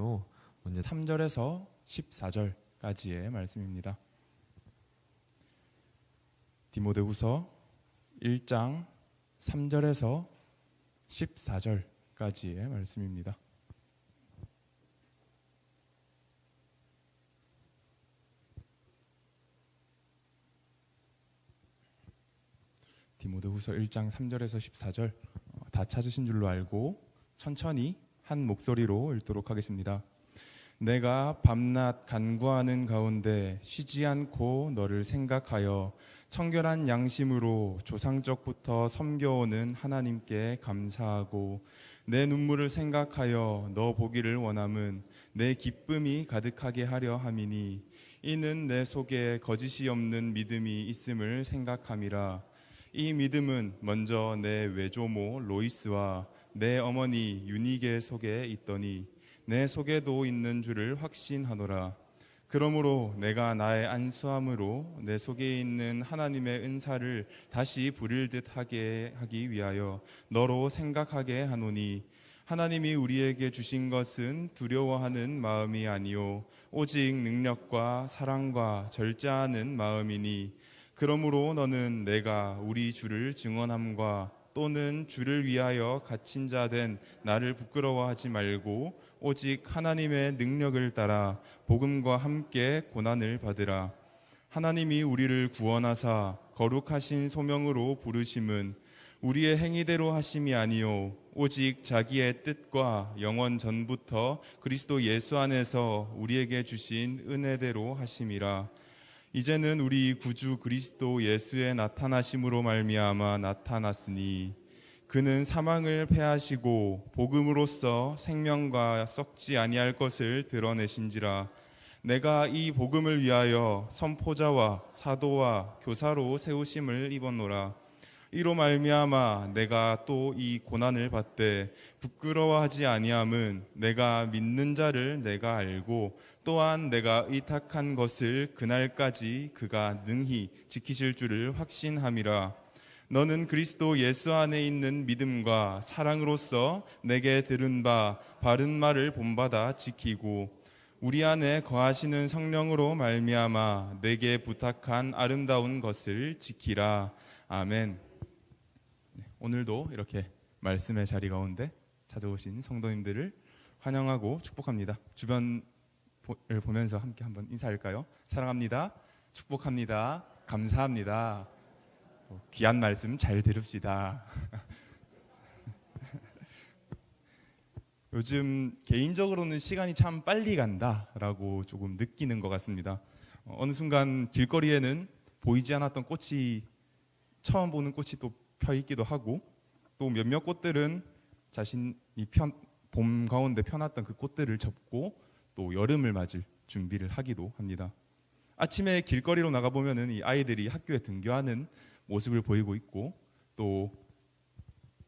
있는데요. 먼저 3절에서 14절까지의 말씀입니다. 디모데후서 1장 3절에서 14절까지의 말씀입니다. 디모데후서 1장 3절에서 14절 다 찾으신 줄로 알고 천천히 한 목소리로 읽도록 하겠습니다. 내가 밤낮 간구하는 가운데 쉬지 않고 너를 생각하여 청결한 양심으로 조상적부터 섬겨오는 하나님께 감사하고 내 눈물을 생각하여 너 보기를 원함은 내 기쁨이 가득하게 하려 함이니 이는 내 속에 거짓이 없는 믿음이 있음을 생각함이라. 이 믿음은 먼저 내 외조모 로이스와 내 어머니 유니게 속에 있더니 내 속에도 있는 줄을 확신하노라. 그러므로 내가 나의 안수함으로 내 속에 있는 하나님의 은사를 다시 부릴 듯 하게 하기 위하여 너로 생각하게 하노니 하나님이 우리에게 주신 것은 두려워하는 마음이 아니요 오직 능력과 사랑과 절제하는 마음이니 그러므로 너는 내가 우리 주를 증언함과 또는 주를 위하여 갇힌 자 된 나를 부끄러워하지 말고 오직 하나님의 능력을 따라 복음과 함께 고난을 받으라. 하나님이 우리를 구원하사 거룩하신 소명으로 부르심은 우리의 행위대로 하심이 아니요 오직 자기의 뜻과 영원 전부터 그리스도 예수 안에서 우리에게 주신 은혜대로 하심이라. 이제는 우리 구주 그리스도 예수의 나타나심으로 말미암아 나타났으니 그는 사망을 패하시고 복음으로써 생명과 썩지 아니할 것을 드러내신지라. 내가 이 복음을 위하여 선포자와 사도와 교사로 세우심을 입었노라. 이로 말미암아 내가 또 이 고난을 받되 부끄러워하지 아니함은 내가 믿는 자를 내가 알고 또한 내가 의탁한 것을 그날까지 그가 능히 지키실 줄을 확신함이라. 너는 그리스도 예수 안에 있는 믿음과 사랑으로서 내게 들은 바 바른 말을 본받아 지키고 우리 안에 거하시는 성령으로 말미암아 내게 부탁한 아름다운 것을 지키라. 아멘. 오늘도 이렇게 말씀의 자리 가운데 찾아오신 성도님들을 환영하고 축복합니다. 주변을 보면서 함께 한번 인사할까요? 사랑합니다. 축복합니다. 감사합니다. 귀한 말씀 잘 들읍시다. 요즘 개인적으로는 시간이 참 빨리 간다라고 조금 느끼는 것 같습니다. 어느 순간 길거리에는 보이지 않았던 꽃이 처음 보는 꽃이 또 펴 있기도 하고 또 몇몇 꽃들은 자신이 봄 가운데 펴놨던 그 꽃들을 접고 또 여름을 맞을 준비를 하기도 합니다. 아침에 길거리로 나가보면은 이 아이들이 학교에 등교하는 모습을 보이고 있고 또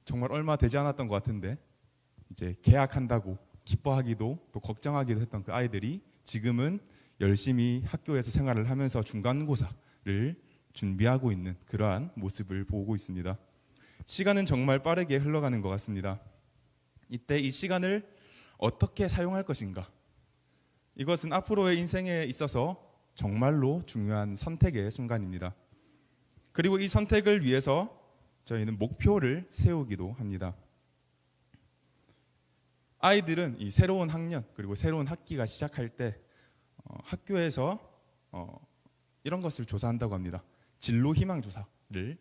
정말 얼마 되지 않았던 것 같은데 이제 개학한다고 기뻐하기도 또 걱정하기도 했던 그 아이들이 지금은 열심히 학교에서 생활을 하면서 중간고사를 준비하고 있는 그러한 모습을 보고 있습니다. 시간은 정말 빠르게 흘러가는 것 같습니다. 이때 이 시간을 어떻게 사용할 것인가? 이것은 앞으로의 인생에 있어서 정말로 중요한 선택의 순간입니다. 그리고 이 선택을 위해서 저희는 목표를 세우기도 합니다. 아이들은 이 새로운 학년 그리고 새로운 학기가 시작할 때 학교에서 이런 것을 조사한다고 합니다. 진로 희망 조사를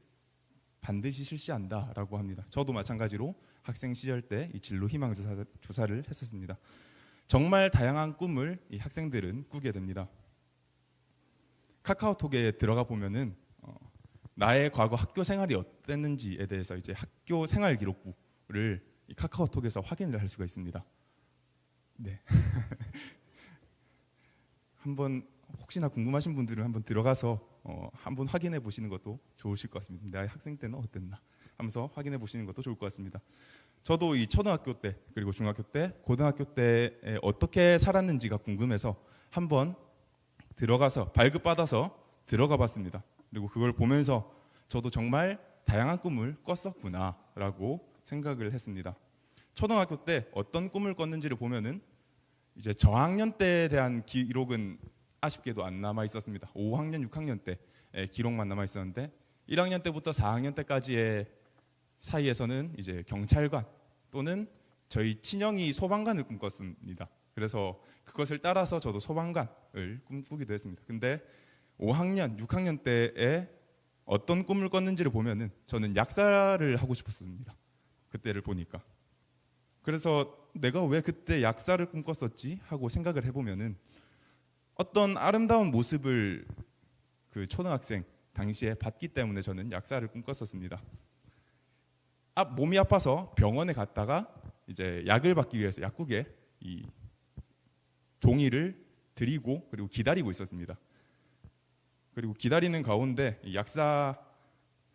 반드시 실시한다라고 합니다. 저도 마찬가지로 학생 시절 때 이 진로 희망 조사를 했었습니다. 정말 다양한 꿈을 이 학생들은 꾸게 됩니다. 카카오톡에 들어가 보면은 나의 과거 학교 생활이 어땠는지에 대해서 이제 학교 생활 기록부를 이 카카오톡에서 확인을 할 수가 있습니다. 네. 한번 혹시나 궁금하신 분들은 한번 들어가서 한번 확인해 보시는 것도 좋으실 것 같습니다. 나의 학생 때는 어땠나 하면서 확인해 보시는 것도 좋을 것 같습니다. 저도 이 초등학교 때 그리고 중학교 때 고등학교 때 어떻게 살았는지가 궁금해서 한번 들어가서 발급받아서 들어가 봤습니다. 그리고 그걸 보면서 저도 정말 다양한 꿈을 꿨었구나 라고 생각을 했습니다. 초등학교 때 어떤 꿈을 꿨는지를 보면은 이제 저학년 때에 대한 기록은 아쉽게도 안 남아 있었습니다. 5학년, 6학년 때의 기록만 남아 있었는데 1학년 때부터 4학년 때까지의 사이에서는 이제 경찰관 또는 저희 친형이 소방관을 꿈꿨습니다. 그래서 그것을 따라서 저도 소방관을 꿈꾸기도 했습니다. 근데 5학년, 6학년 때에 어떤 꿈을 꿨는지를 보면은 저는 약사를 하고 싶었습니다. 그때를 보니까. 그래서 내가 왜 그때 약사를 꿈꿨었지 하고 생각을 해보면은 어떤 아름다운 모습을 그 초등학생 당시에 봤기 때문에 저는 약사를 꿈꿨었습니다. 몸이 아파서 병원에 갔다가 이제 약을 받기 위해서 약국에 이 종이를 드리고 그리고 기다리고 있었습니다. 그리고 기다리는 가운데 약사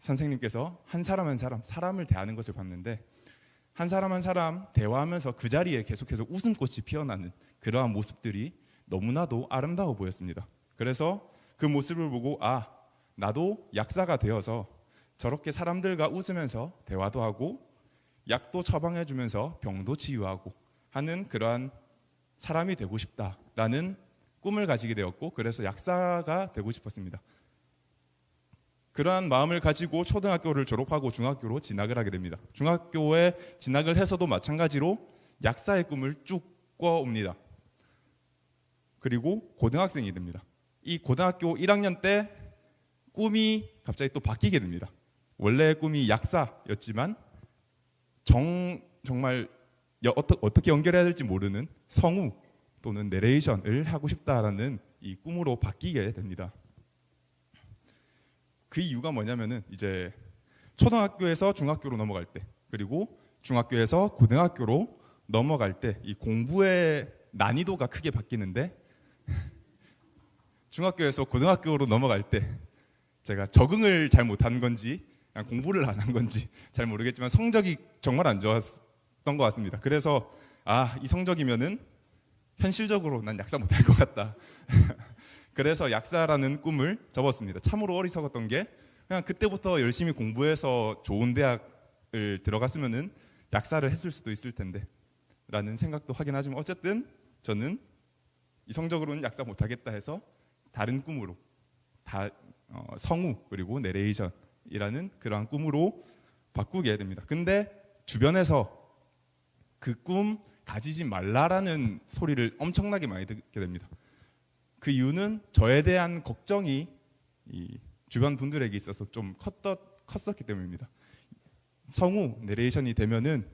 선생님께서 한 사람 한 사람 사람을 대하는 것을 봤는데 한 사람 한 사람 대화하면서 그 자리에 계속해서 웃음꽃이 피어나는 그러한 모습들이 너무나도 아름다워 보였습니다. 그래서 그 모습을 보고 나도 약사가 되어서 저렇게 사람들과 웃으면서 대화도 하고 약도 처방해 주면서 병도 치유하고 하는 그러한 사람이 되고 싶다라는 꿈을 가지게 되었고 그래서 약사가 되고 싶었습니다. 그러한 마음을 가지고 초등학교를 졸업하고 중학교로 진학을 하게 됩니다. 중학교에 진학을 해서도 마찬가지로 약사의 꿈을 쭉 꿔옵니다. 그리고 고등학생이 됩니다. 이 고등학교 1학년 때 꿈이 갑자기 또 바뀌게 됩니다. 원래 꿈이 약사였지만 정말 어떻게 연결해야 될지 모르는 성우 또는 내레이션을 하고 싶다라는 이 꿈으로 바뀌게 됩니다. 그 이유가 뭐냐면은 이제 초등학교에서 중학교로 넘어갈 때 그리고 중학교에서 고등학교로 넘어갈 때 이 공부의 난이도가 크게 바뀌는데 중학교에서 고등학교로 넘어갈 때 제가 적응을 잘 못한 건지 그냥 공부를 안 한 건지 잘 모르겠지만 성적이 정말 안 좋았던 것 같습니다. 그래서 이 성적이면은 현실적으로 난 약사 못할 것 같다. 그래서 약사라는 꿈을 접었습니다. 참으로 어리석었던 게 그냥 그때부터 열심히 공부해서 좋은 대학을 들어갔으면은 약사를 했을 수도 있을 텐데 라는 생각도 하긴 하지만 어쨌든 저는 이성적으로는 약사 못하겠다 해서 다른 꿈으로 성우 그리고 내레이션이라는 그러한 꿈으로 바꾸게 됩니다. 근데 주변에서 그 꿈 가지지 말라라는 소리를 엄청나게 많이 듣게 됩니다. 그 이유는 저에 대한 걱정이 이 주변 분들에게 있어서 좀 컸었기 때문입니다. 성우 내레이션이 되면은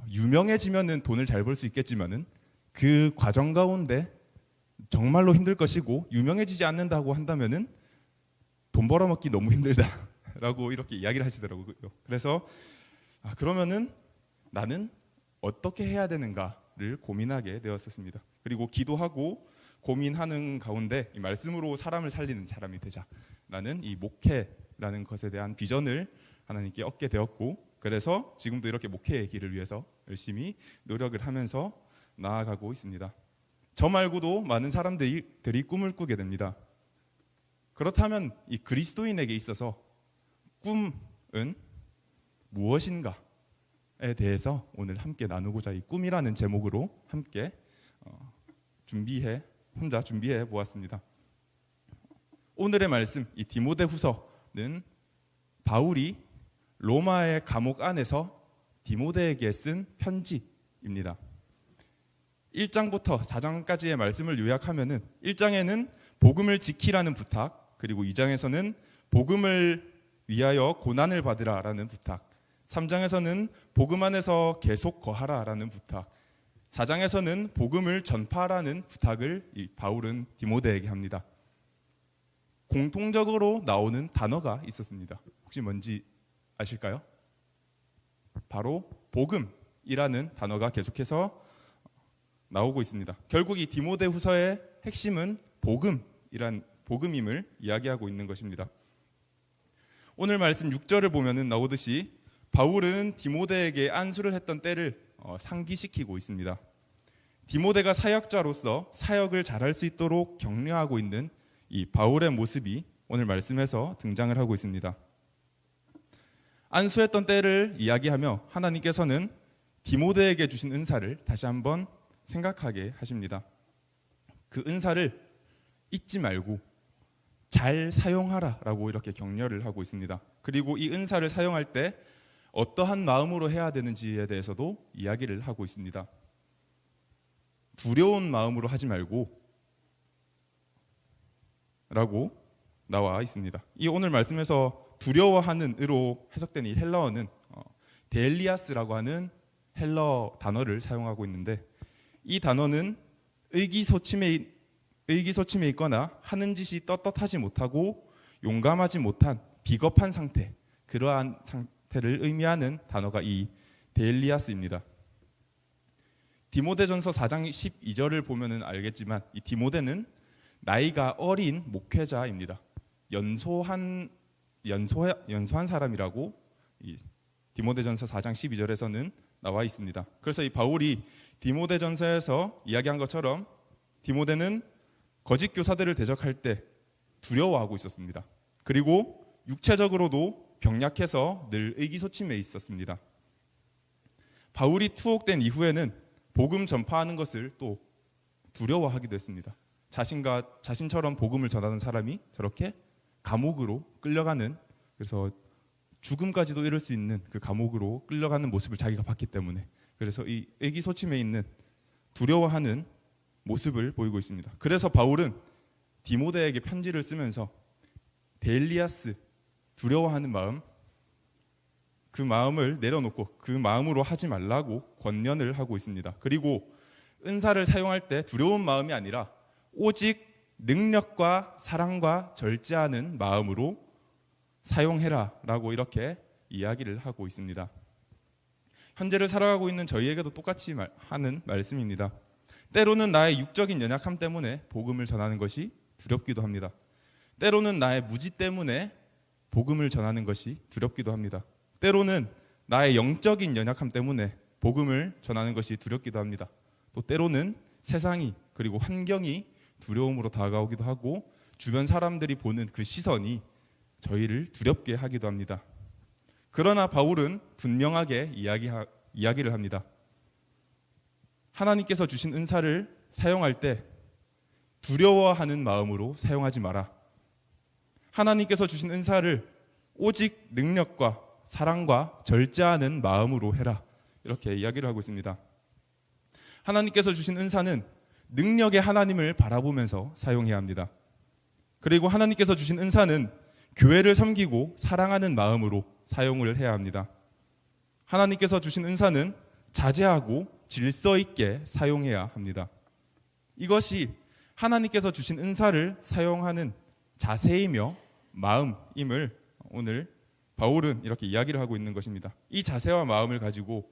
유명해지면은 돈을 잘 벌 수 있겠지만은 그 과정 가운데 정말로 힘들 것이고 유명해지지 않는다고 한다면은 돈 벌어먹기 너무 힘들다라고 이렇게 이야기를 하시더라고요. 그래서 그러면은 나는 어떻게 해야 되는가를 고민하게 되었었습니다. 그리고 기도하고 고민하는 가운데 이 말씀으로 사람을 살리는 사람이 되자라는 이 목회라는 것에 대한 비전을 하나님께 얻게 되었고 그래서 지금도 이렇게 목회의 길을 위해서 열심히 노력을 하면서 나아가고 있습니다. 저 말고도 많은 사람들이 꿈을 꾸게 됩니다. 그렇다면 이 그리스도인에게 있어서 꿈은 무엇인가에 대해서 오늘 함께 나누고자 이 꿈이라는 제목으로 함께 혼자 준비해 보았습니다. 오늘의 말씀 이 디모데후서는 바울이 로마의 감옥 안에서 디모데에게 쓴 편지입니다. 1장부터 4장까지의 말씀을 요약하면은 1장에는 복음을 지키라는 부탁, 그리고 2장에서는 복음을 위하여 고난을 받으라라는 부탁, 3장에서는 복음 안에서 계속 거하라라는 부탁, 4장에서는 복음을 전파하라는 부탁을 이 바울은 디모데에게 합니다. 공통적으로 나오는 단어가 있었습니다. 혹시 뭔지 아실까요? 바로 복음이라는 단어가 계속해서 나오고 있습니다. 결국 이 디모데후서의 핵심은 복음임을 이야기하고 있는 것입니다. 오늘 말씀 6절을 보면은 나오듯이 바울은 디모데에게 안수를 했던 때를 상기시키고 있습니다. 디모데가 사역자로서 사역을 잘할 수 있도록 격려하고 있는 이 바울의 모습이 오늘 말씀에서 등장을 하고 있습니다. 안수했던 때를 이야기하며 하나님께서는 디모데에게 주신 은사를 다시 한번 생각하게 하십니다. 그 은사를 잊지 말고 잘 사용하라라고 이렇게 격려를 하고 있습니다. 그리고 이 은사를 사용할 때 어떠한 마음으로 해야 되는지에 대해서도 이야기를 하고 있습니다. 두려운 마음으로 하지 말고 라고 나와 있습니다. 이 오늘 말씀에서 두려워하는 으로 해석된 이 헬라어는 데일리아스라고 하는 헬라어 단어를 사용하고 있는데, 이 단어는 의기소침해 있거나 하는 짓이 떳떳하지 못하고 용감하지 못한 비겁한 상태, 그러한 상태를 의미하는 단어가 이 데일리아스입니다. 디모데전서 4장 12절을 보면은 알겠지만 이 디모데는 나이가 어린 목회자입니다. 연소한 사람이라고 이 디모데전서 4장 12절에서는 나와 있습니다. 그래서 이 바울이 디모데전서에서 이야기한 것처럼 디모데는 거짓 교사들을 대적할 때 두려워하고 있었습니다. 그리고 육체적으로도 병약해서 늘 의기소침해 있었습니다. 바울이 투옥된 이후에는 복음 전파하는 것을 또 두려워하기도 했습니다. 자신처럼 복음을 전하는 사람이 저렇게 감옥으로 끌려가는, 그래서 죽음까지도 이를 수 있는 그 감옥으로 끌려가는 모습을 자기가 봤기 때문에, 그래서 이 의기소침해 있는 두려워하는 모습을 보이고 있습니다. 그래서 바울은 디모데에게 편지를 쓰면서 데일리아스, 두려워하는 마음, 그 마음을 내려놓고 그 마음으로 하지 말라고 권면을 하고 있습니다. 그리고 은사를 사용할 때 두려운 마음이 아니라 오직 능력과 사랑과 절제하는 마음으로 사용해라 라고 이렇게 이야기를 하고 있습니다. 현재를 살아가고 있는 저희에게도 똑같이 하는 말씀입니다. 때로는 나의 육적인 연약함 때문에 복음을 전하는 것이 두렵기도 합니다. 때로는 나의 무지 때문에 복음을 전하는 것이 두렵기도 합니다. 때로는 나의 영적인 연약함 때문에 복음을 전하는 것이 두렵기도 합니다. 또 때로는 세상이 그리고 환경이 두려움으로 다가오기도 하고 주변 사람들이 보는 그 시선이 저희를 두렵게 하기도 합니다. 그러나 바울은 분명하게 이야기를 합니다. 하나님께서 주신 은사를 사용할 때 두려워하는 마음으로 사용하지 마라. 하나님께서 주신 은사를 오직 능력과 사랑과 절제하는 마음으로 해라. 이렇게 이야기를 하고 있습니다. 하나님께서 주신 은사는 능력의 하나님을 바라보면서 사용해야 합니다. 그리고 하나님께서 주신 은사는 교회를 섬기고 사랑하는 마음으로 사용을 해야 합니다. 하나님께서 주신 은사는 자제하고 질서 있게 사용해야 합니다. 이것이 하나님께서 주신 은사를 사용하는 자세이며 마음임을 오늘 바울은 이렇게 이야기를 하고 있는 것입니다. 이 자세와 마음을 가지고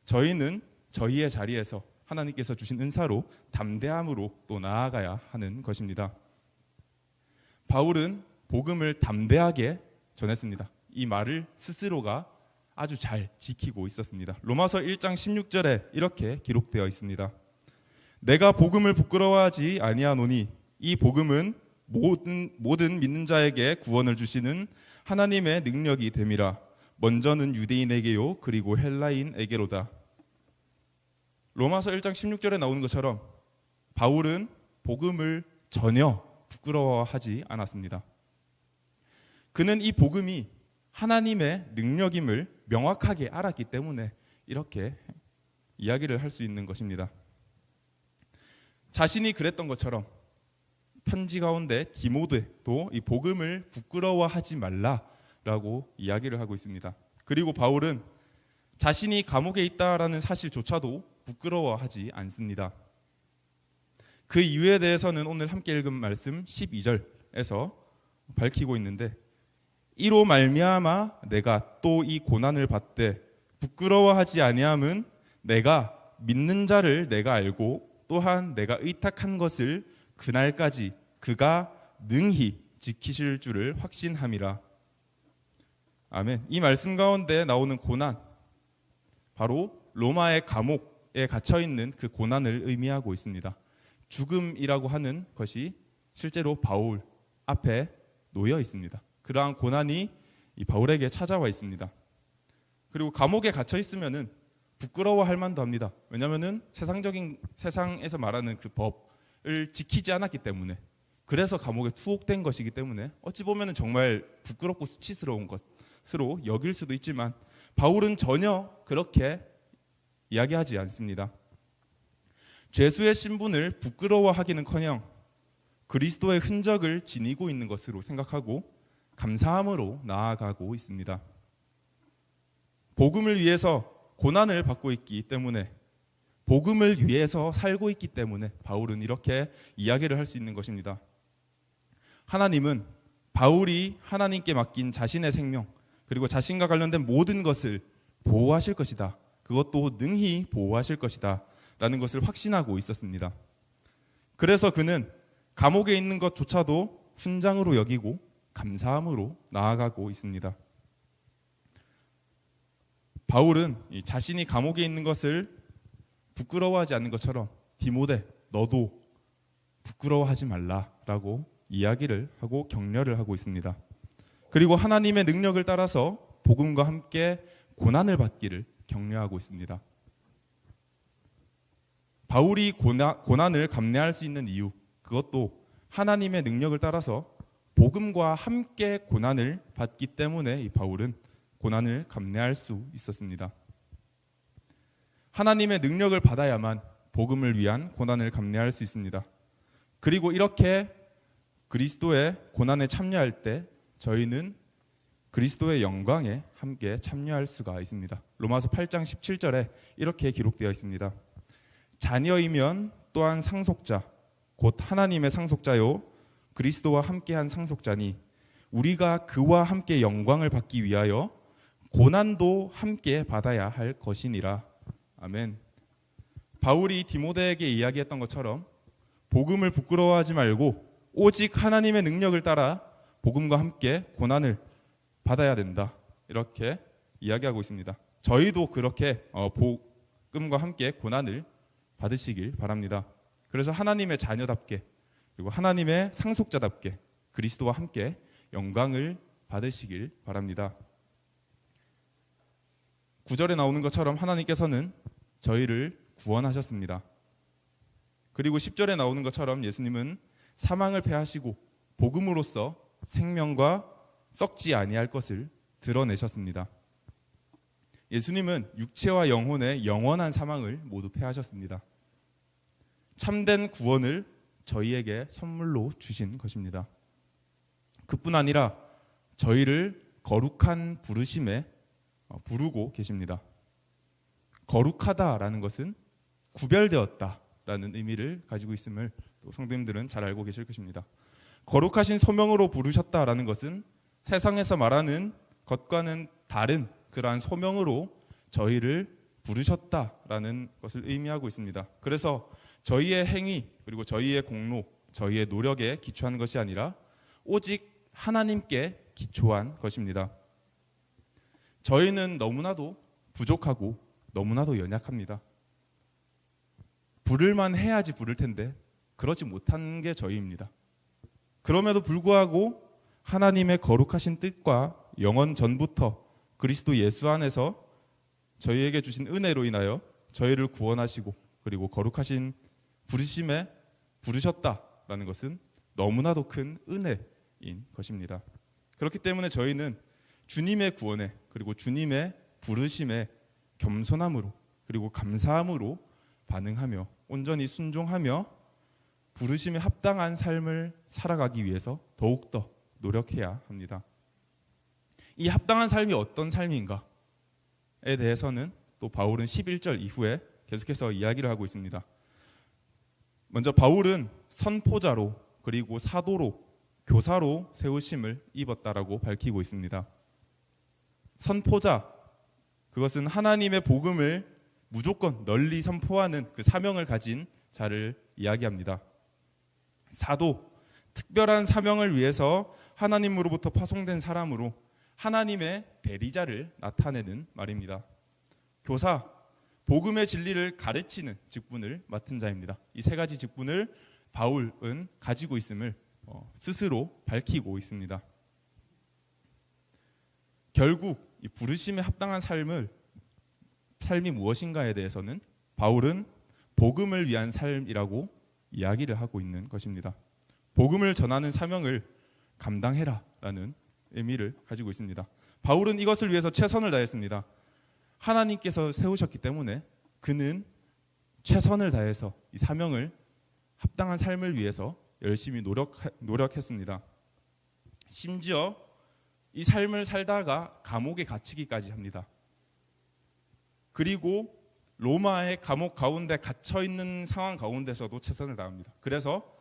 저희는 저희의 자리에서 하나님께서 주신 은사로 담대함으로 또 나아가야 하는 것입니다. 바울은 복음을 담대하게 전했습니다. 이 말을 스스로가 아주 잘 지키고 있었습니다. 로마서 1장 16절에 이렇게 기록되어 있습니다. 내가 복음을 부끄러워하지 아니하노니 이 복음은 모든 믿는 자에게 구원을 주시는 하나님의 능력이 됨이라. 먼저는 유대인에게요 그리고 헬라인에게로다. 로마서 1장 16절에 나오는 것처럼 바울은 복음을 전혀 부끄러워하지 않았습니다. 그는 이 복음이 하나님의 능력임을 명확하게 알았기 때문에 이렇게 이야기를 할 수 있는 것입니다. 자신이 그랬던 것처럼 편지 가운데 디모데도 이 복음을 부끄러워하지 말라라고 이야기를 하고 있습니다. 그리고 바울은 자신이 감옥에 있다라는 사실조차도 부끄러워하지 않습니다. 그 이유에 대해서는 오늘 함께 읽은 말씀 12절에서 밝히고 있는데, 이로 말미암아 내가 또 이 고난을 받되 부끄러워하지 아니함은 내가 믿는 자를 내가 알고 또한 내가 의탁한 것을 그날까지 그가 능히 지키실 줄을 확신함이라. 아멘. 이 말씀 가운데 나오는 고난, 바로 로마의 감옥에 갇혀 있는 그 고난을 의미하고 있습니다. 죽음이라고 하는 것이 실제로 바울 앞에 놓여 있습니다. 그러한 고난이 이 바울에게 찾아와 있습니다. 그리고 감옥에 갇혀 있으면은 부끄러워할 만도 합니다. 왜냐하면은 세상에서 말하는 그 법을 지키지 않았기 때문에, 그래서 감옥에 투옥된 것이기 때문에 어찌 보면은 정말 부끄럽고 수치스러운 것으로 여길 수도 있지만, 바울은 전혀 그렇게 이야기하지 않습니다. 죄수의 신분을 부끄러워하기는커녕 그리스도의 흔적을 지니고 있는 것으로 생각하고 감사함으로 나아가고 있습니다. 복음을 위해서 고난을 받고 있기 때문에, 복음을 위해서 살고 있기 때문에 바울은 이렇게 이야기를 할 수 있는 것입니다. 하나님은 바울이 하나님께 맡긴 자신의 생명, 그리고 자신과 관련된 모든 것을 보호하실 것이다. 그것도 능히 보호하실 것이다 라는 것을 확신하고 있었습니다. 그래서 그는 감옥에 있는 것조차도 훈장으로 여기고 감사함으로 나아가고 있습니다. 바울은 자신이 감옥에 있는 것을 부끄러워하지 않는 것처럼 디모데, 너도 부끄러워하지 말라라고 이야기를 하고 격려를 하고 있습니다. 그리고 하나님의 능력을 따라서 복음과 함께 고난을 받기를 격려하고 있습니다. 바울이 고난을 감내할 수 있는 이유, 그것도 하나님의 능력을 따라서 복음과 함께 고난을 받기 때문에 이 바울은 고난을 감내할 수 있었습니다. 하나님의 능력을 받아야만 복음을 위한 고난을 감내할 수 있습니다. 그리고 이렇게 그리스도의 고난에 참여할 때 저희는 그리스도의 영광에 함께 참여할 수가 있습니다. 로마서 8장 17절에 이렇게 기록되어 있습니다. 자녀이면 또한 상속자, 곧 하나님의 상속자요 그리스도와 함께한 상속자니 우리가 그와 함께 영광을 받기 위하여 고난도 함께 받아야 할 것이니라. 아멘. 바울이 디모데에게 이야기했던 것처럼 복음을 부끄러워하지 말고 오직 하나님의 능력을 따라 복음과 함께 고난을 받아야 된다. 이렇게 이야기하고 있습니다. 저희도 그렇게 복음과 함께 고난을 받으시길 바랍니다. 그래서 하나님의 자녀답게, 그리고 하나님의 상속자답게 그리스도와 함께 영광을 받으시길 바랍니다. 9절에 나오는 것처럼 하나님께서는 저희를 구원하셨습니다. 그리고 10절에 나오는 것처럼 예수님은 사망을 패하시고 복음으로써 생명과 썩지 아니할 것을 드러내셨습니다. 예수님은 육체와 영혼의 영원한 사망을 모두 패하셨습니다. 참된 구원을 저희에게 선물로 주신 것입니다. 그뿐 아니라 저희를 거룩한 부르심에 부르고 계십니다. 거룩하다라는 것은 구별되었다라는 의미를 가지고 있음을 또 성도님들은 잘 알고 계실 것입니다. 거룩하신 소명으로 부르셨다라는 것은 세상에서 말하는 것과는 다른 그러한 소명으로 저희를 부르셨다라는 것을 의미하고 있습니다. 그래서 저희의 행위 그리고 저희의 공로, 저희의 노력에 기초한 것이 아니라 오직 하나님께 기초한 것입니다. 저희는 너무나도 부족하고 너무나도 연약합니다. 부를만 해야지 부를 텐데 그러지 못한 게 저희입니다. 그럼에도 불구하고 하나님의 거룩하신 뜻과 영원 전부터 그리스도 예수 안에서 저희에게 주신 은혜로 인하여 저희를 구원하시고 그리고 거룩하신 부르심에 부르셨다라는 것은 너무나도 큰 은혜인 것입니다. 그렇기 때문에 저희는 주님의 구원에 그리고 주님의 부르심에 겸손함으로 그리고 감사함으로 반응하며 온전히 순종하며 부르심에 합당한 삶을 살아가기 위해서 더욱더 노력해야 합니다. 이 합당한 삶이 어떤 삶인가에 대해서는 또 바울은 11절 이후에 계속해서 이야기를 하고 있습니다. 먼저 바울은 선포자로 그리고 사도로 교사로 세우심을 입었다라고 밝히고 있습니다. 선포자, 그것은 하나님의 복음을 무조건 널리 선포하는 그 사명을 가진 자를 이야기합니다. 사도, 특별한 사명을 위해서 하나님으로부터 파송된 사람으로 하나님의 대리자를 나타내는 말입니다. 교사, 복음의 진리를 가르치는 직분을 맡은 자입니다. 이 세 가지 직분을 바울은 가지고 있음을 스스로 밝히고 있습니다. 결국 이 부르심에 합당한 삶을 삶이 무엇인가에 대해서는 바울은 복음을 위한 삶이라고 이야기를 하고 있는 것입니다. 복음을 전하는 사명을 감당해라라는 의미를 가지고 있습니다. 바울은 이것을 위해서 최선을 다했습니다. 하나님께서 세우셨기 때문에 그는 최선을 다해서 이 사명을 합당한 삶을 위해서 열심히 노력했습니다. 심지어 이 삶을 살다가 감옥에 갇히기까지 합니다. 그리고 로마의 감옥 가운데 갇혀 있는 상황 가운데서도 최선을 다합니다. 그래서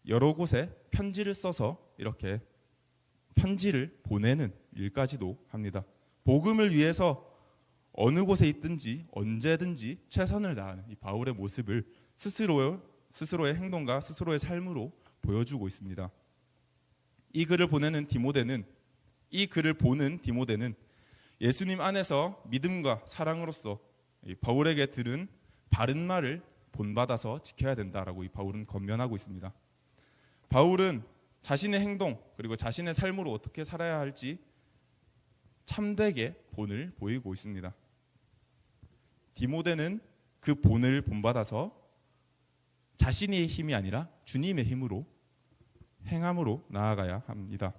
여러 곳에 편지를 써서 이렇게 편지를 보내는 일까지도 합니다. 복음을 위해서 어느 곳에 있든지 언제든지 최선을 다하는 이 바울의 모습을 스스로의 행동과 스스로의 삶으로 보여주고 있습니다. 이 글을 보는 디모데는 예수님 안에서 믿음과 사랑으로서 바울에게 들은 바른 말을 본받아서 지켜야 된다라고 이 바울은 권면하고 있습니다. 바울은 자신의 행동 그리고 자신의 삶으로 어떻게 살아야 할지 참되게 본을 보이고 있습니다. 디모데는 그 본을 본받아서 자신의 힘이 아니라 주님의 힘으로 행함으로 나아가야 합니다.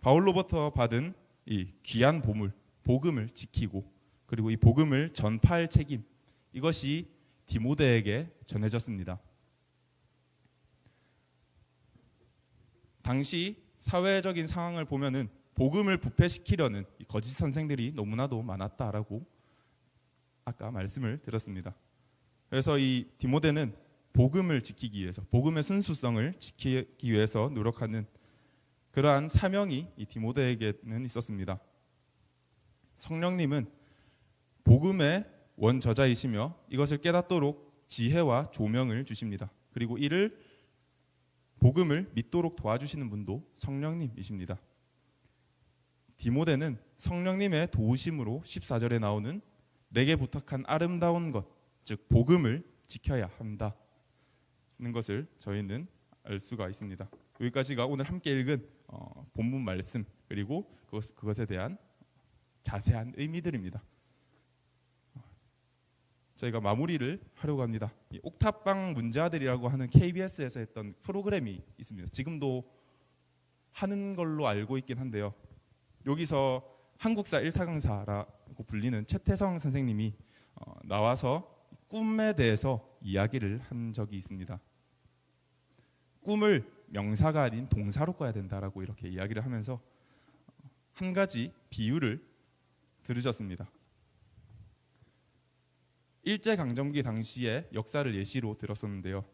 바울로부터 받은 이 귀한 보물, 복음을 지키고 그리고 이 복음을 전파할 책임, 이것이 디모데에게 전해졌습니다. 당시 사회적인 상황을 보면은 복음을 부패시키려는 거짓 선생들이 너무나도 많았다라고 아까 말씀을 드렸습니다. 그래서 이 디모데는 복음을 지키기 위해서, 복음의 순수성을 지키기 위해서 노력하는 그러한 사명이 이 디모데에게는 있었습니다. 성령님은 복음의 원저자이시며 이것을 깨닫도록 지혜와 조명을 주십니다. 그리고 이를 복음을 믿도록 도와주시는 분도 성령님이십니다. 디모데는 성령님의 도우심으로 14절에 나오는 내게 부탁한 아름다운 것, 즉 복음을 지켜야 한다는 것을 저희는 알 수가 있습니다. 여기까지가 오늘 함께 읽은 본문 말씀 그리고 그것에 대한 자세한 의미들입니다. 저희가 마무리를 하려고 합니다. 이 옥탑방 문제아들이라고 하는 KBS에서 했던 프로그램이 있습니다. 지금도 하는 걸로 알고 있긴 한데요. 여기서 한국사 1타 강사라고 불리는 최태성 선생님이 나와서 꿈에 대해서 이야기를 한 적이 있습니다. 꿈을 명사가 아닌 동사로 꿔야 된다라고 이렇게 이야기를 하면서 한 가지 비유를 들으셨습니다. 일제강점기 당시의 역사를 예시로 들었었는데요.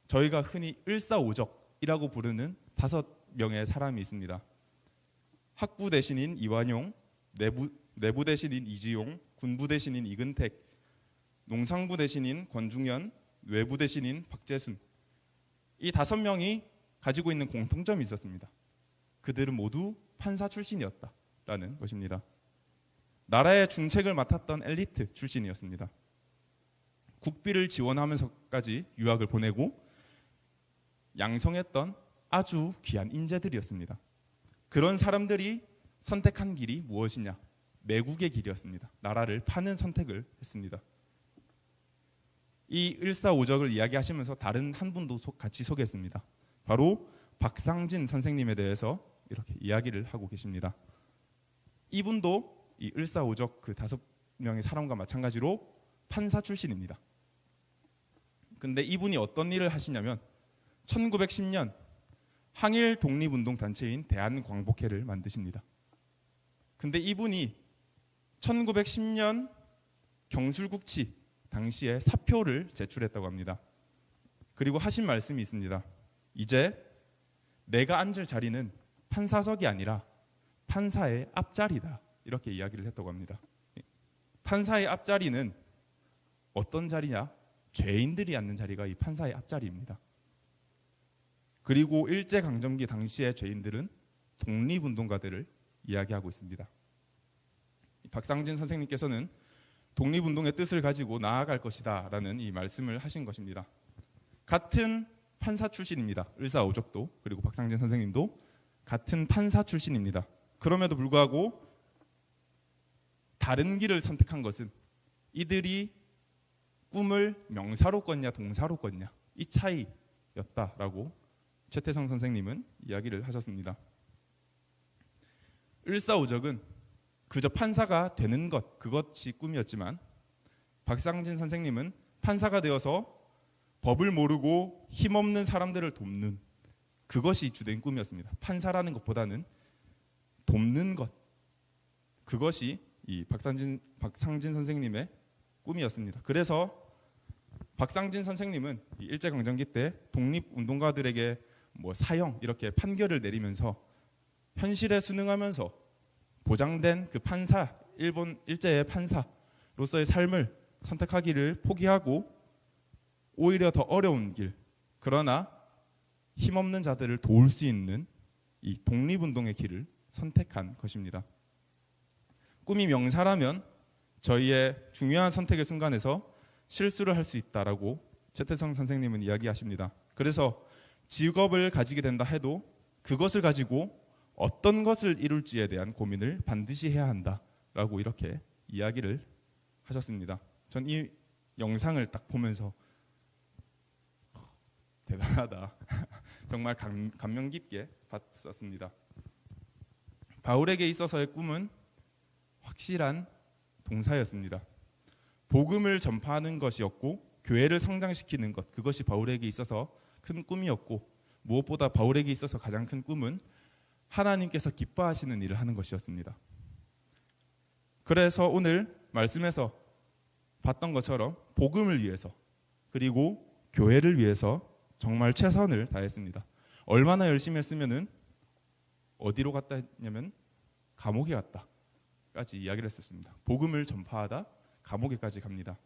저희가 흔히 을사오적이라고 부르는 5명의 사람이 있습니다. 학부 대신인 이완용, 내부 대신인 이지용, 군부 대신인 이근택, 농상부 대신인 권중현, 외부 대신인 박재순. 이 5명이 가지고 있는 공통점이 있었습니다. 그들은 모두 판사 출신이었다라는 것입니다. 나라의 중책을 맡았던 엘리트 출신이었습니다. 국비를 지원하면서까지 유학을 보내고 양성했던 아주 귀한 인재들이었습니다. 그런 사람들이 선택한 길이 무엇이냐? 매국의 길이었습니다. 나라를 파는 선택을 했습니다. 이 을사오적을 이야기하시면서 다른 한 분도 같이 소개했습니다. 바로 박상진 선생님에 대해서 이렇게 이야기를 하고 계십니다. 이분도 이 을사오적 그 5명의 사람과 마찬가지로 판사 출신입니다. 근데 이분이 어떤 일을 하시냐면 1910년 항일 독립운동 단체인 대한광복회를 만드십니다. 근데 이분이 1910년 경술국치 당시에 사표를 제출했다고 합니다. 그리고 하신 말씀이 있습니다. 이제 내가 앉을 자리는 판사석이 아니라 판사의 앞자리다. 이렇게 이야기를 했다고 합니다. 판사의 앞자리는 어떤 자리냐? 죄인들이 앉는 자리가 이 판사의 앞자리입니다. 그리고 일제강점기 당시의 죄인들은 독립운동가들을 이야기하고 있습니다. 박상진 선생님께서는 독립운동의 뜻을 가지고 나아갈 것이다 라는 이 말씀을 하신 것입니다. 같은 판사 출신입니다. 을사오적도 그리고 박상진 선생님도 같은 판사 출신입니다. 그럼에도 불구하고 다른 길을 선택한 것은 이들이 꿈을 명사로 꿨냐 동사로 꿨냐 이 차이였다라고 최태성 선생님은 이야기를 하셨습니다. 을사오적은 그저 판사가 되는 것 그것이 꿈이었지만 박상진 선생님은 판사가 되어서 법을 모르고 힘없는 사람들을 돕는 그것이 주된 꿈이었습니다. 판사라는 것보다는 돕는 것 그것이 이 박상진 선생님의 꿈이었습니다. 그래서 박상진 선생님은 일제강점기 때 독립운동가들에게 사형 이렇게 판결을 내리면서 현실에 순응하면서 보장된 그 판사 일본 일제의 판사로서의 삶을 선택하기를 포기하고 오히려 더 어려운 길 그러나 힘없는 자들을 도울 수 있는 이 독립운동의 길을 선택한 것입니다. 꿈이 명사라면 저희의 중요한 선택의 순간에서 실수를 할 수 있다라고 최태성 선생님은 이야기하십니다. 그래서 직업을 가지게 된다 해도 그것을 가지고 어떤 것을 이룰지에 대한 고민을 반드시 해야 한다라고 이렇게 이야기를 하셨습니다. 전 이 영상을 딱 보면서 대단하다. 정말 감명 깊게 봤었습니다. 바울에게 있어서의 꿈은 확실한 동사였습니다. 복음을 전파하는 것이었고 교회를 성장시키는 것 그것이 바울에게 있어서 큰 꿈이었고 무엇보다 바울에게 있어서 가장 큰 꿈은 하나님께서 기뻐하시는 일을 하는 것이었습니다. 그래서 오늘 말씀에서 봤던 것처럼 복음을 위해서 그리고 교회를 위해서 정말 최선을 다했습니다. 얼마나 열심히 했으면은 어디로 갔다 했냐면 감옥에 갔다까지 이야기를 했었습니다. 복음을 전파하다 감옥에까지 갑니다.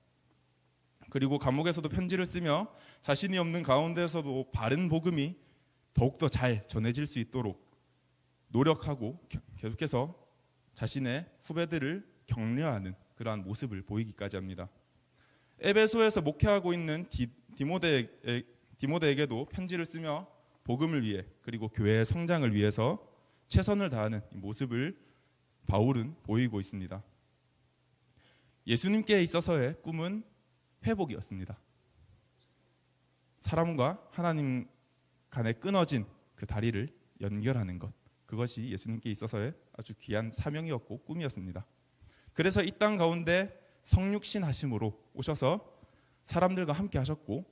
그리고 감옥에서도 편지를 쓰며 자신이 없는 가운데서도 바른 복음이 더욱더 잘 전해질 수 있도록 노력하고 계속해서 자신의 후배들을 격려하는 그러한 모습을 보이기까지 합니다. 에베소에서 목회하고 있는 디모데에게도 편지를 쓰며 복음을 위해 그리고 교회의 성장을 위해서 최선을 다하는 모습을 바울은 보이고 있습니다. 예수님께 있어서의 꿈은 회복이었습니다. 사람과 하나님 간에 끊어진 그 다리를 연결하는 것 그것이 예수님께 있어서의 아주 귀한 사명이었고 꿈이었습니다. 그래서 이 땅 가운데 성육신 하심으로 오셔서 사람들과 함께 하셨고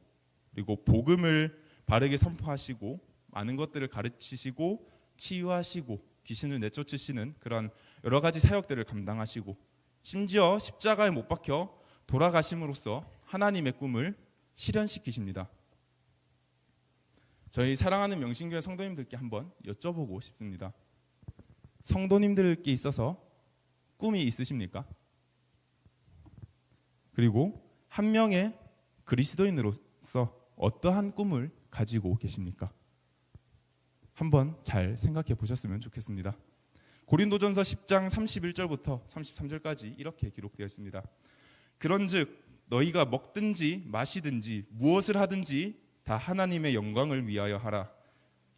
그리고 복음을 바르게 선포하시고 많은 것들을 가르치시고 치유하시고 귀신을 내쫓으시는 그런 여러 가지 사역들을 감당하시고 심지어 십자가에 못 박혀 돌아가심으로써 하나님의 꿈을 실현시키십니다. 저희 사랑하는 명신교회 성도님들께 한번 여쭤보고 싶습니다. 성도님들께 있어서 꿈이 있으십니까? 그리고 한 명의 그리스도인으로서 어떠한 꿈을 가지고 계십니까? 한번 잘 생각해 보셨으면 좋겠습니다. 고린도전서 10장 31절부터 33절까지 이렇게 기록되어 있습니다. 그런즉 너희가 먹든지 마시든지 무엇을 하든지 다 하나님의 영광을 위하여 하라.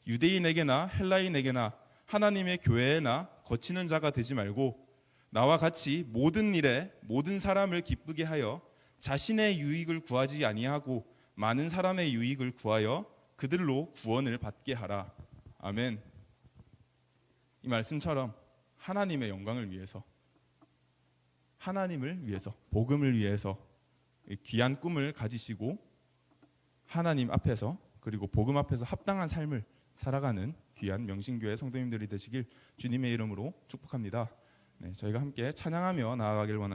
유대인에게나 헬라인에게나 하나님의 교회에나 거치는 자가 되지 말고 나와 같이 모든 일에 모든 사람을 기쁘게 하여 자신의 유익을 구하지 아니하고 많은 사람의 유익을 구하여 그들로 구원을 받게 하라. 아멘. 이 말씀처럼 하나님의 영광을 위해서 하나님을 위해서 복음을 위해서 귀한 꿈을 가지시고 하나님 앞에서 그리고 복음 앞에서 합당한 삶을 살아가는 귀한 명신교회 성도님들이 되시길 주님의 이름으로 축복합니다. 네, 저희가 함께 찬양하며 나아가길 원합니다.